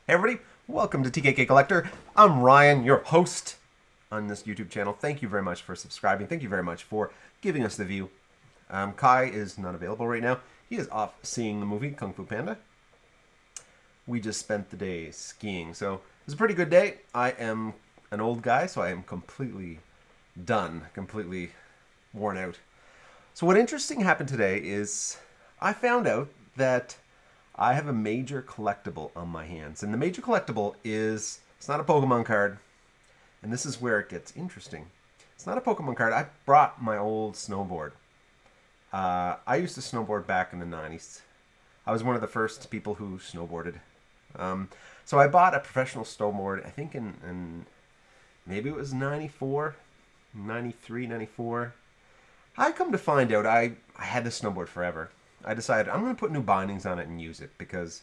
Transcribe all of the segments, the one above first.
Hey everybody, welcome to TKK Collector. I'm Ryan, your host on this YouTube channel. Thank you very much for subscribing. Thank you very much for giving us the view. Kai is not available right now. He is off seeing the movie Kung Fu Panda. We just spent the day skiing, so it was a pretty good day. I am an old guy, so I am completely done, completely worn out. So what interesting happened today is I found out that I have a major collectible on my hands. And the major collectible is, it's not a Pokemon card. And this is where it gets interesting. It's not a Pokemon card. I brought my old snowboard. I used to snowboard back in the 90s. I was one of the first people who snowboarded. So I bought a professional snowboard, I think in maybe it was 94, 93, 94. I come to find out I had this snowboard forever. I decided I'm going to put new bindings on it and use it because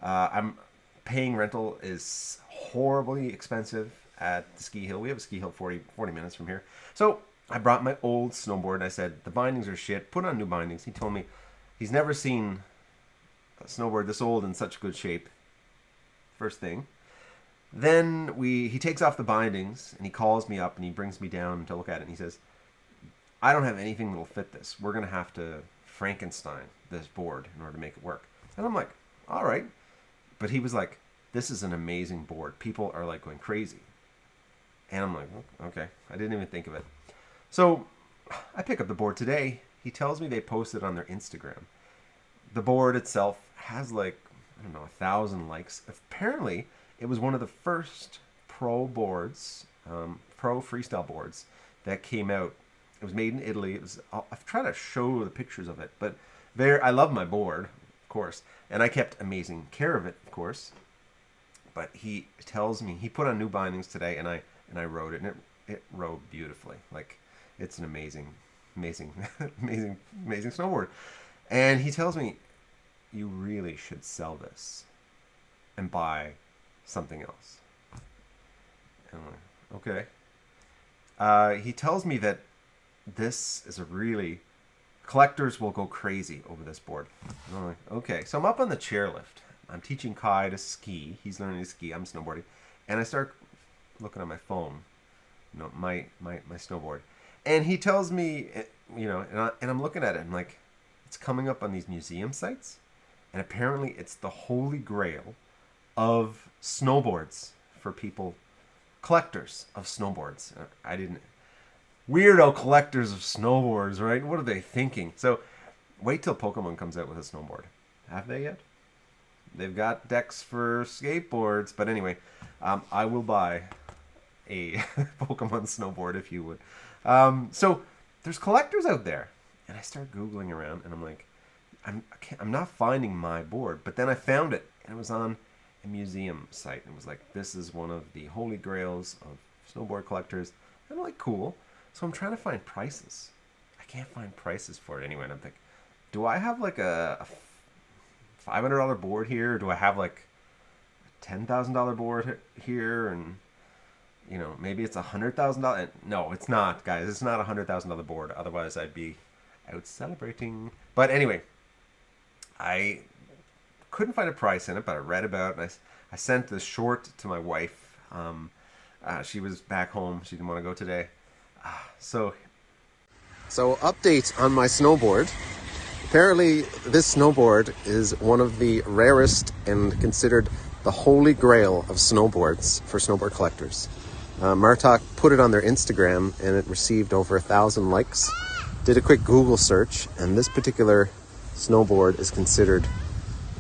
I'm paying rental is horribly expensive at the ski hill. We have a ski hill 40 minutes from here. So I brought my old snowboard and I said, the bindings are shit. Put on new bindings. He told me he's never seen a snowboard this old in such good shape. First thing. Then he takes off the bindings and he calls me up and he brings me down to look at it and he says, I don't have anything that'll fit this. We're going to have to Frankenstein this board in order to make it work. And I'm like, all right. But he was like, this is an amazing board. People are like going crazy. And I'm like, okay. I didn't even think of it. So I pick up the board today. He tells me they posted on their Instagram. The board itself has like, I don't know, 1,000 likes. Apparently, it was one of the first pro boards, pro freestyle boards that came out. It was made in Italy. I've tried to show the pictures of it, but I love my board, of course, and I kept amazing care of it, of course. But he tells me he put on new bindings today, and I rode it, and it rode beautifully. Like it's an amazing snowboard. And he tells me you really should sell this and buy something else. And I'm like, okay. He tells me that this is a really collectors will go crazy over this board. And I'm like, okay. So I'm up on the chairlift. I'm teaching Kai to ski. He's learning to ski. I'm snowboarding, and I start looking at my phone, my snowboard, and he tells me, and I'm looking at it. And like, it's coming up on these museum sites, and apparently it's the holy grail of snowboards for people, collectors of snowboards. I didn't. Weirdo collectors of snowboards, right? What are they thinking? So, wait till Pokemon comes out with a snowboard. Have they yet? They've got decks for skateboards, but anyway, I will buy a Pokemon snowboard if you would. So, there's collectors out there, and I start googling around, and I'm like, I'm not finding my board, but then I found it, and it was on a museum site. It was like, this is one of the holy grails of snowboard collectors. And I'm like, cool. So I'm trying to find prices. I can't find prices for it anyway. And I'm thinking, do I have like a $500 board here? Or do I have like a $10,000 board here? And, maybe it's $100,000. No, it's not, guys. It's not a $100,000 board. Otherwise, I'd be out celebrating. But anyway, I couldn't find a price in it, but I read about it. And I sent this short to my wife. She was back home. She didn't want to go today. So update on my snowboard. Apparently, this snowboard is one of the rarest and considered the holy grail of snowboards for snowboard collectors. Martok put it on their Instagram, and it received over 1,000 likes. Did a quick Google search, and this particular snowboard is considered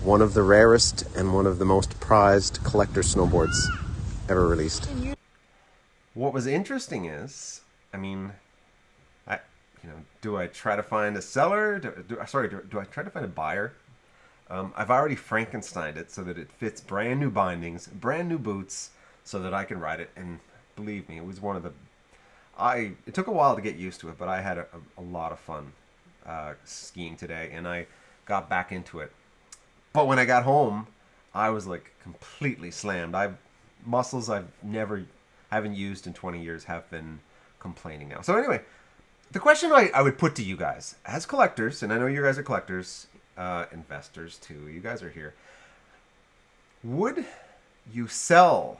one of the rarest and one of the most prized collector snowboards ever released. What was interesting is, do I try to find a seller? Do I try to find a buyer? I've already Frankensteined it so that it fits brand new bindings, brand new boots, so that I can ride it. And believe me, it was one of the. It took a while to get used to it, but I had a lot of fun skiing today, and I got back into it. But when I got home, I was like completely slammed. Muscles I haven't used in 20 years have been complaining now. So anyway, the question I would put to you guys as collectors, and I know you guys are collectors, investors too. You guys are here. Would you sell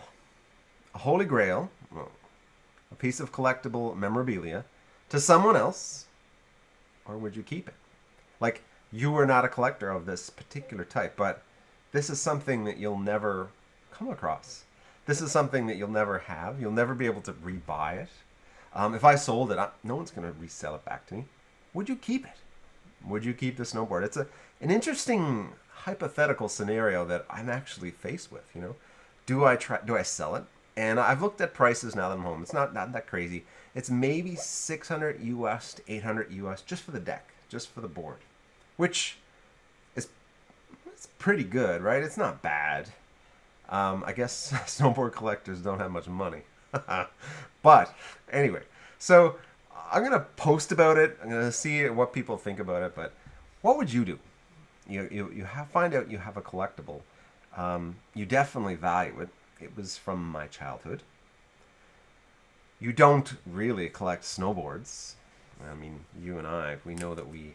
a holy grail, well, a piece of collectible memorabilia, to someone else, or would you keep it? Like, you are not a collector of this particular type, but this is something that you'll never come across. This is something that you'll never have. You'll never be able to rebuy it. If I sold it, no one's going to resell it back to me. Would you keep it? Would you keep the snowboard? It's an interesting hypothetical scenario that I'm actually faced with. You know, do I sell it? And I've looked at prices now that I'm home. It's not that crazy. It's maybe 600 US to 800 US just for the deck, just for the board, which is it's pretty good, right? It's not bad. I guess snowboard collectors don't have much money. But anyway, so I'm going to post about it. I'm going to see what people think about it. But what would you do? Find out you have a collectible. You definitely value it. It was from my childhood. You don't really collect snowboards. I mean, you and I, we know that we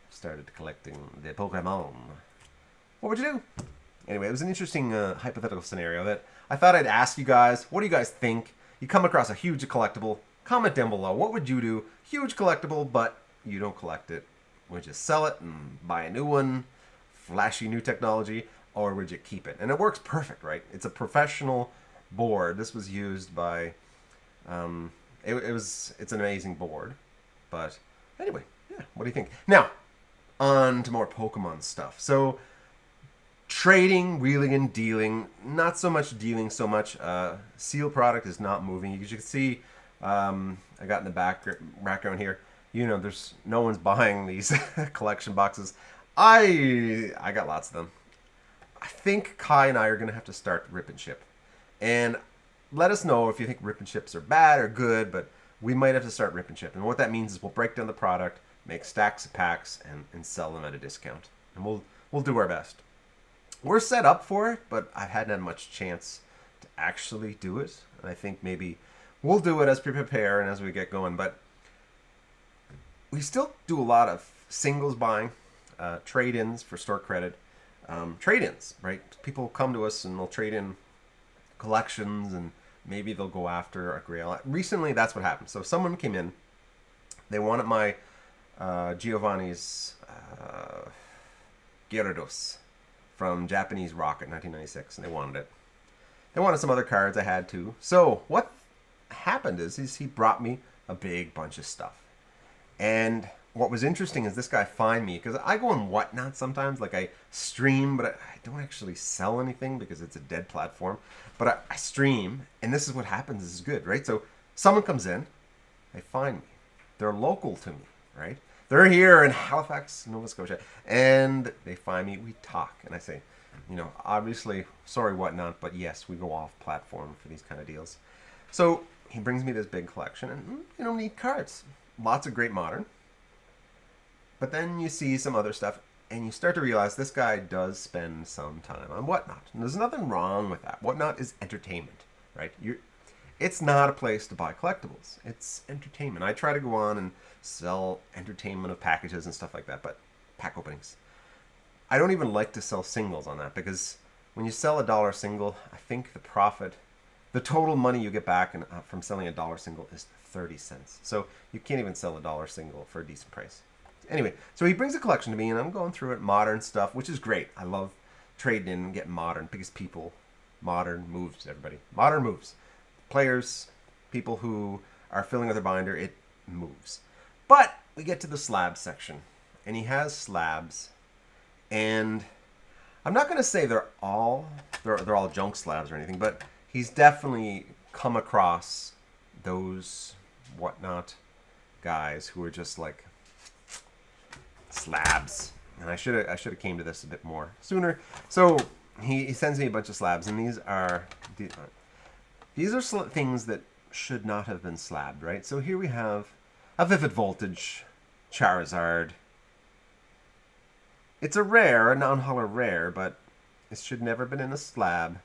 started collecting the Pokemon. What would you do? Anyway, it was an interesting hypothetical scenario that I thought I'd ask you guys. What do you guys think? You come across a huge collectible. Comment down below. What would you do? Huge collectible, but you don't collect it. Would you sell it and buy a new one? Flashy new technology? Or would you keep it? And it works perfect, right? It's a professional board. This was used by... it's an amazing board. But anyway, yeah, what do you think? Now, on to more Pokemon stuff. So... trading, wheeling, and dealing. Not so much dealing, so much. Seal product is not moving. As you can see, I got in the background here. You know, there's no one's buying these collection boxes. I got lots of them. I think Kai and I are going to have to start rip and ship. And let us know if you think rip and ships are bad or good, but we might have to start rip and ship. And what that means is we'll break down the product, make stacks of packs, and sell them at a discount. And we'll do our best. We're set up for it, but I hadn't had much chance to actually do it. And I think maybe we'll do it as we prepare and as we get going. But we still do a lot of singles buying, trade-ins for store credit. Trade-ins, right? People come to us and they'll trade in collections and maybe they'll go after a grail. Recently, that's what happened. So someone came in. They wanted my Giovanni's Gyarados from Japanese Rocket 1996, and they wanted it. They wanted some other cards. I had to. So what happened is he brought me a big bunch of stuff. And what was interesting is this guy find me, because I go on Whatnot sometimes, like I stream, but I don't actually sell anything because it's a dead platform. But I stream, and this is what happens. This is good, right? So someone comes in, they find me. They're local to me, right? They're here in Halifax, Nova Scotia, and they find me. We talk, and I say, you know, obviously, sorry, Whatnot, but yes, we go off platform for these kind of deals. So he brings me this big collection, and you know, neat cards, lots of great modern. But then you see some other stuff, and you start to realize this guy does spend some time on Whatnot, and there's nothing wrong with that. Whatnot is entertainment, right? It's not a place to buy collectibles. It's entertainment. I try to go on and sell entertainment of packages and stuff like that, but pack openings. I don't even like to sell singles on that because when you sell a dollar single, I think the total money you get back from selling a dollar single is 30 cents. So you can't even sell a dollar single for a decent price. Anyway, so he brings a collection to me and I'm going through it, modern stuff, which is great. I love trading in and getting modern because modern moves, everybody. Modern moves. Players, people who are filling out their binder, it moves. But we get to the slab section, and he has slabs, and I'm not going to say they're all junk slabs or anything, but he's definitely come across those Whatnot guys who are just like slabs. And I should have came to this a bit more sooner. So he sends me a bunch of slabs, and these are things that should not have been slabbed, right? So here we have a Vivid Voltage Charizard. It's a rare, a non-hollow rare, but it should never have been in a slab.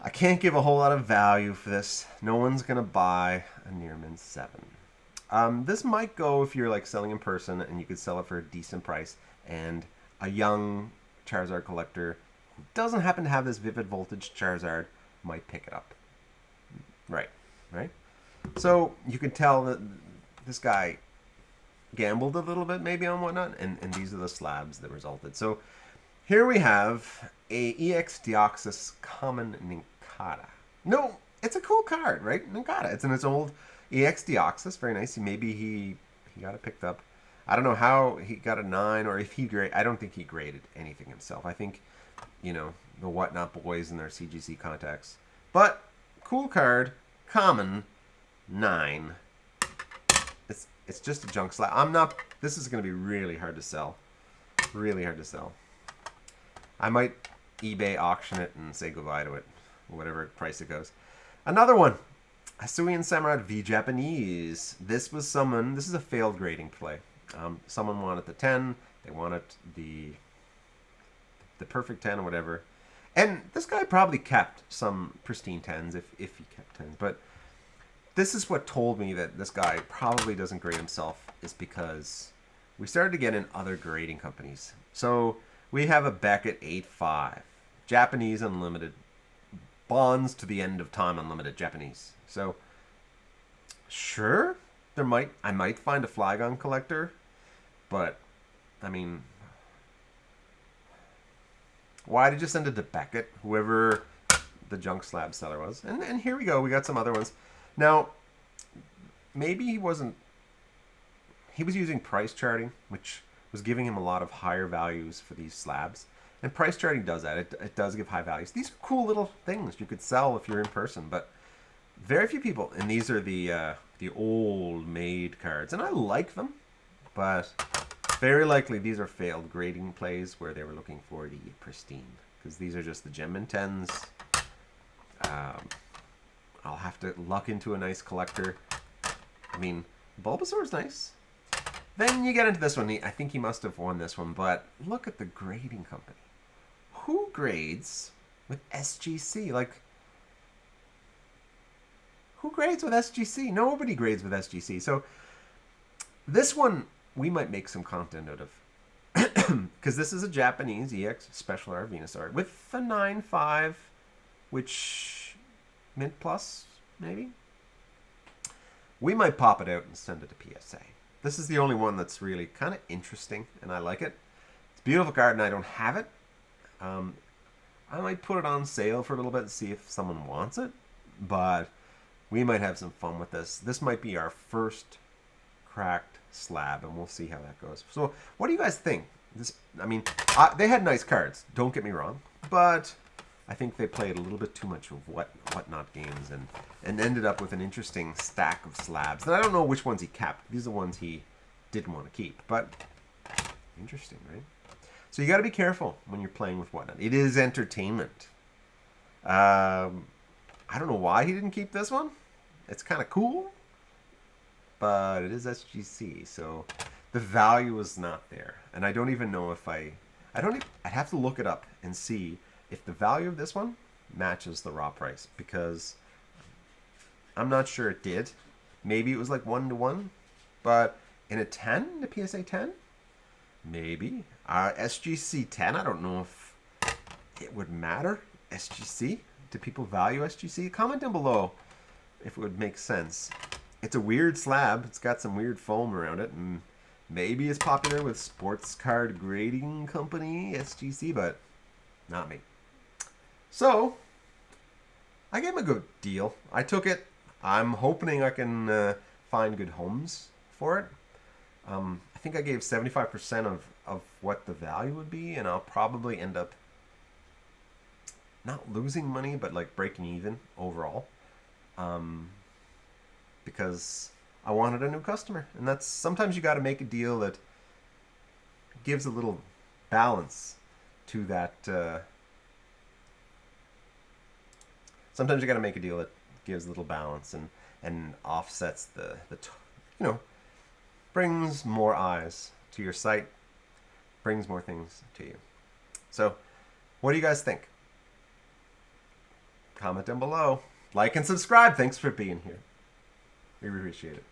I can't give a whole lot of value for this. No one's going to buy a Nearman 7. This might go if you're like selling in person and you could sell it for a decent price, and a young Charizard collector who doesn't happen to have this Vivid Voltage Charizard might pick it up. Right, right? So you can tell that this guy gambled a little bit maybe on whatnot, and these are the slabs that resulted. So here we have a EX Deoxys Common Nincada. No, it's a cool card, right? Nincada. It's in its old EX Deoxys. Very nice. Maybe he got it picked up. I don't know how he got a 9 or if he grade. I don't think he graded anything himself. I think, you know, the Whatnot boys and their CGC contacts. But cool card, common, 9. It's just a junk slab. I'm not. This is going to be really hard to sell. Really hard to sell. I might eBay auction it and say goodbye to it, whatever price it goes. Another one, Hisuian Samurott V Japanese. This was someone. This is a failed grading play. Someone wanted the 10. They wanted the perfect 10 or whatever. And this guy probably kept some pristine 10s if he kept 10s. But this is what told me that this guy probably doesn't grade himself, is because we started to get in other grading companies. So we have a Beckett 8.5. Japanese Unlimited. Bonds to the end of time Unlimited Japanese. So sure, I might find a Flygon collector, but I mean, why did you send it to Beckett, whoever the junk slab seller was? And here we go, we got some other ones. Now, maybe he was using price charting, which was giving him a lot of higher values for these slabs. And price charting does that. It does give high values. These are cool little things you could sell if you're in person, but very few people. And these are the old made cards, and I like them, but very likely these are failed grading plays where they were looking for the pristine, because these are just the gem and 10s. I'll have to luck into a nice collector. I mean, Bulbasaur's nice. Then you get into this one. I think he must have won this one, but look at the grading company. Who grades with SGC? Like, who grades with SGC? Nobody grades with SGC. So this one we might make some content out of, because this is a Japanese EX Special R Venusaur with a 9.5, which Mint Plus maybe. We might pop it out and send it to PSA. This is the only one that's really kind of interesting, and I like it. It's a beautiful card, and I don't have it. I might put it on sale for a little bit and see if someone wants it, but we might have some fun with this. This might be our first cracked slab, and we'll see how that goes. So what do you guys think? They had nice cards, don't get me wrong, but I think they played a little bit too much of whatnot games and ended up with an interesting stack of slabs. And I don't know which ones he kept. These are the ones he didn't want to keep, but interesting, right? So you got to be careful when you're playing with whatnot. It is entertainment. I don't know why he didn't keep this one. It's kind of cool, but it is SGC, so the value is not there. And I don't even know if I'd have to look it up and see if the value of this one matches the raw price, because I'm not sure it did. Maybe it was like 1-to-1, but in a 10, the PSA 10, maybe. SGC 10, I don't know if it would matter. SGC, do people value SGC? Comment down below if it would make sense. It's a weird slab. It's got some weird foam around it, and maybe it's popular with sports card grading company SGC, but not me. So I gave him a good deal. I took it. I'm hoping I can find good homes for it. I think I gave 75% of what the value would be, and I'll probably end up not losing money, but like breaking even overall, because I wanted a new customer. And that's, sometimes you got to make a deal that gives a little balance to that. Sometimes you got to make a deal that gives a little balance and offsets the brings more eyes to your site, brings more things to you. So what do you guys think? Comment down below. Like and subscribe. Thanks for being here. We appreciate it.